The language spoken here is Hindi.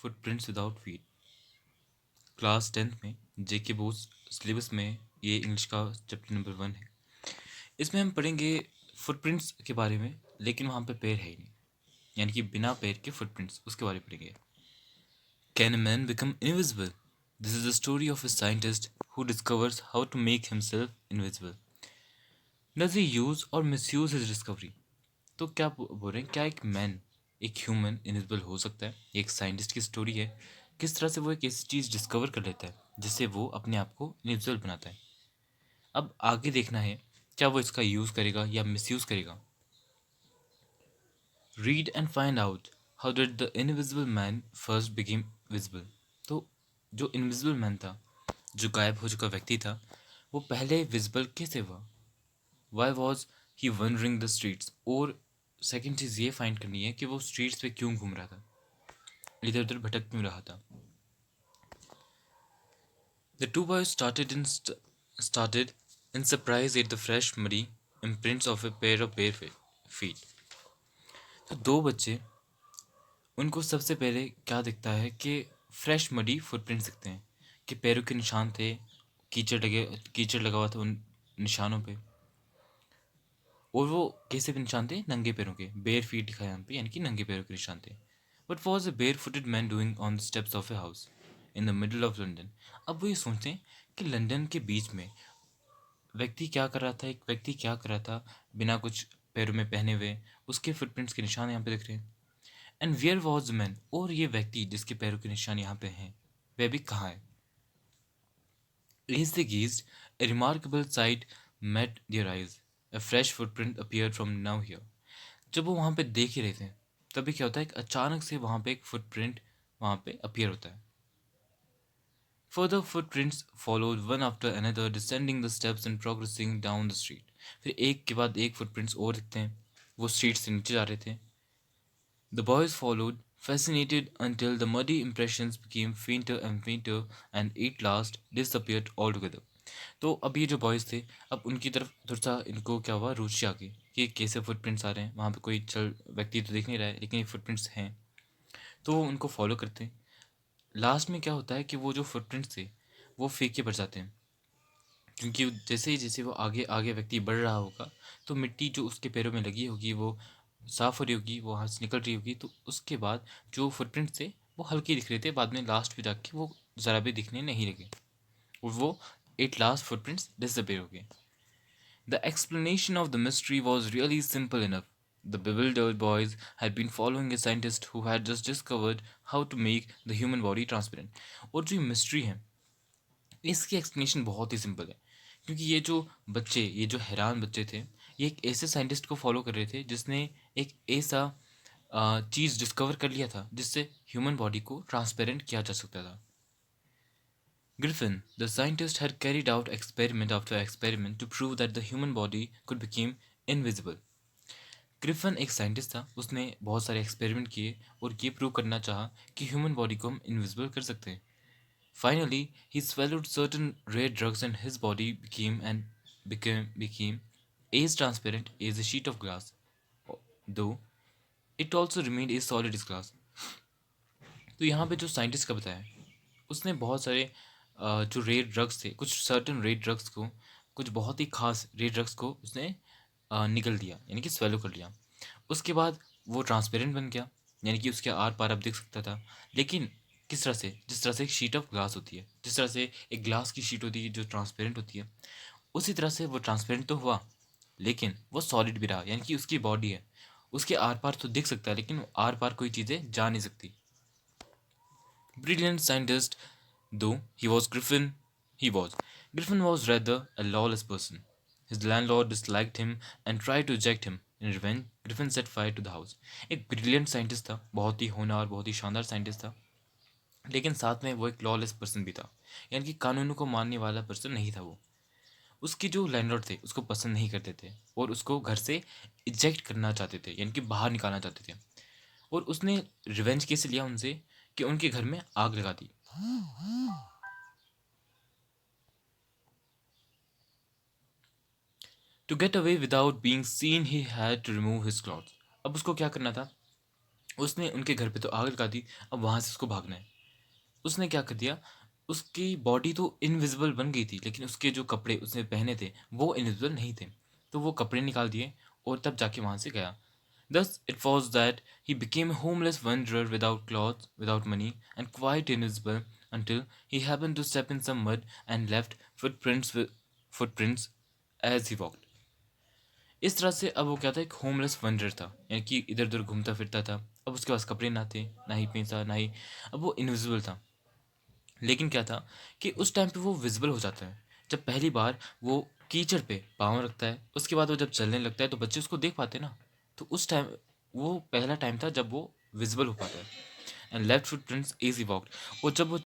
Footprints without feet. Class 10th में जेके बोस सिलेबस में ये इंग्लिश का चैप्टर नंबर 1 है। इसमें हम पढ़ेंगे फुटप्रिंट्स के बारे में, लेकिन वहाँ पे पैर है ही नहीं, यानी कि बिना पैर के फुटप्रिंट्स, उसके बारे में पढ़ेंगे। Can a man become invisible? This is the story of a scientist who discovers how to make himself invisible. Does he use or misuse his discovery? तो क्या बोल रहे हैं, क्या एक मैन, एक ह्यूमन इनविजिबल हो सकता है? एक साइंटिस्ट की स्टोरी है, किस तरह से वो एक ऐसी चीज़ डिस्कवर कर लेता है जिससे वो अपने आप को इनविजिबल बनाता है। अब आगे देखना है क्या वो इसका यूज़ करेगा या मिसयूज़ करेगा। Read and find out how did the invisible man first became visible. तो जो इनविजिबल मैन था, जो गायब हो चुका व्यक्ति था, वो पहले विजिबल कैसे हुआ? Why was he wondering the streets, और सेकेंड चीज़ ये फाइंड करनी है कि वो स्ट्रीट्स पे क्यों घूम रहा था, इधर उधर भटक क्यों रहा था। The two boys started in surprise at the fresh muddy imprints of a pair of bare feet. तो दो बच्चे, उनको सबसे पहले क्या दिखता है कि फ्रेश मडी फुटप्रिंट्स दिखते हैं, कि पैरों के निशान थे, कीचड़ लगा हुआ था उन निशानों पे। और वो कैसे निशान थे? नंगे पैरों के, बेयर फीट दिखा यहाँ पे, यानी कि नंगे पैरों के निशान थे। What was a bare footed man doing on the steps of a house in the middle of London. अब वो ये सोचते हैं कि लंदन के बीच में व्यक्ति क्या कर रहा था, एक व्यक्ति क्या कर रहा था बिना कुछ पैरों में पहने हुए, उसके फुटप्रिंट्स के निशान यहाँ पे दिख रहे हैं। And wear was the man, और ये व्यक्ति जिसके पैरों के निशान यहाँ पे हैं, वह भी कहाँ है? As they gazed, a remarkable sight met their eyes. A fresh footprint appeared from now here. जब वो वहाँ पे देख ही रहे थे, तभी क्या होता है, कि अचानक से वहाँ पे एक फुटप्रिंट वहाँ पे अपीयर होता है। Further footprints followed one after another, descending the steps and progressing down the street. फिर एक के बाद एक फुटप्रिंट्स और दिखते हैं, वो स्ट्रीट से नीचे जा रहे थे। The boys followed, fascinated, until the muddy impressions became fainter and fainter and at last disappeared altogether. तो अब ये जो बॉयज़ थे, अब उनकी तरफ थोड़ा सा इनको क्या हुआ, रुचि आ गई कि कैसे फुटप्रिंट्स आ रहे हैं, वहाँ पे कोई चल व्यक्ति तो दिख नहीं रहा है, लेकिन ये फुटप्रिंट्स हैं। तो वो उनको फॉलो करते हैं। लास्ट में क्या होता है कि वो जो फुटप्रिंट्स थे वो फीके पड़ जाते हैं, क्योंकि जैसे वो आगे आगे व्यक्ति बढ़ रहा होगा, तो मिट्टी जो उसके पैरों में लगी होगी वो साफ़ हो रही होगी, वो हाथ से निकल रही होगी, तो उसके बाद जो फुटप्रिंट्स थे वो हल्के दिख रहे थे, बाद में लास्ट पे जाके वो ज़रा भी दिखने नहीं लगे, और वो एट लास्ट फुटप्रिंट्स डिसअपेयर हो गए। The explanation of the mystery was really simple enough. The bewildered boys had been following a scientist who had just discovered how to make the human body transparent. और जो मिस्ट्री है, इसकी एक्सप्लेनेशन बहुत ही सिंपल है, क्योंकि ये जो बच्चे, ये जो हैरान बच्चे थे, ये एक ऐसे साइंटिस्ट को फॉलो कर रहे थे जिसने एक ऐसा चीज़ डिस्कवर कर लिया था जिससे ह्यूमन बॉडी को ट्रांसपेरेंट किया जा सकता था। Griffin, the scientist, had carried out experiment after experiment to prove that the human body could become invisible. Griffin एक साइंटिस्ट था, उसने बहुत सारे एक्सपेरिमेंट किए और ये प्रूव करना चाहा कि ह्यूमन बॉडी को हम इनविजिबल कर सकते हैं। Finally he swallowed certain rare drugs and his body became as transparent as a sheet of glass, though it also remained as solid as glass. तो यहाँ पे जो साइंटिस्ट का बताया, उसने बहुत सारे जो रेड ड्रग्स थे, कुछ सर्टन रेड ड्रग्स को, कुछ बहुत ही खास रेड ड्रग्स को उसने निगल दिया, यानी कि स्वेलो कर लिया। उसके बाद वो ट्रांसपेरेंट बन गया, यानी कि उसके आर पार अब दिख सकता था। लेकिन किस तरह से? जिस तरह से एक शीट ऑफ ग्लास होती है, जिस तरह से एक ग्लास की शीट होती है जो ट्रांसपेरेंट होती है, उसी तरह से वो ट्रांसपेरेंट तो हुआ, लेकिन वो सॉलिड भी रहा, यानी कि उसकी बॉडी है, उसके आर पार तो दिख सकता है, लेकिन आर पार कोई चीज़ें जा नहीं सकती। Brilliant scientist though he was. Griffin was rather a lawless person. His landlord disliked him and tried to eject him. In revenge, Griffin set fire to the house. एक ब्रिलियंट साइंटिस्ट था, बहुत ही होनहार, बहुत ही शानदार साइंटिस्ट था, लेकिन साथ में वो एक लॉलेस पर्सन भी था, यानी कि कानूनों को मानने वाला पर्सन नहीं था वो। उसके जो लैंडलॉर्ड थे उसको पसंद नहीं करते थे और उसको घर से इजेक्ट करना चाहते थे, यानी कि बाहर निकालना चाहते थे। और उसने रिवेंज कैसे लिया उनसे, कि उनके घर में आग लगा दी। To get away without being seen he had to remove his clothes. अब उसको क्या करना था, उसने उनके घर पे तो आग लगा दी, अब वहाँ से उसको भागना है। उसने क्या कर दिया, उसकी बॉडी तो इनविजिबल बन गई थी, लेकिन उसके जो कपड़े उसने पहने थे वो इनविजिबल नहीं थे। तो वो कपड़े निकाल दिए और तब जाके वहाँ से गया। Thus it was that he became a homeless wanderer without clothes, without money, and quite invisible until he happened to step in some mud and left footprints as he walked. इस तरह से अब वो क्या था, एक होमलेस वंडर था, यानी कि इधर उधर घूमता फिरता था। अब उसके पास कपड़े ना थे, ना ही पैसा, ना ही, अब वो इनविजिबल था। लेकिन क्या था कि उस टाइम पे वो विजिबल हो जाता है जब पहली बार वो कीचड़ पे पाँव रखता है। उसके बाद वो जब चलने लगता है तो बच्चे उसको देख पाते हैं ना। तो उस टाइम वो पहला टाइम था जब वो विजिबल हो पाता है। And left foot prints easy walked. और जब वो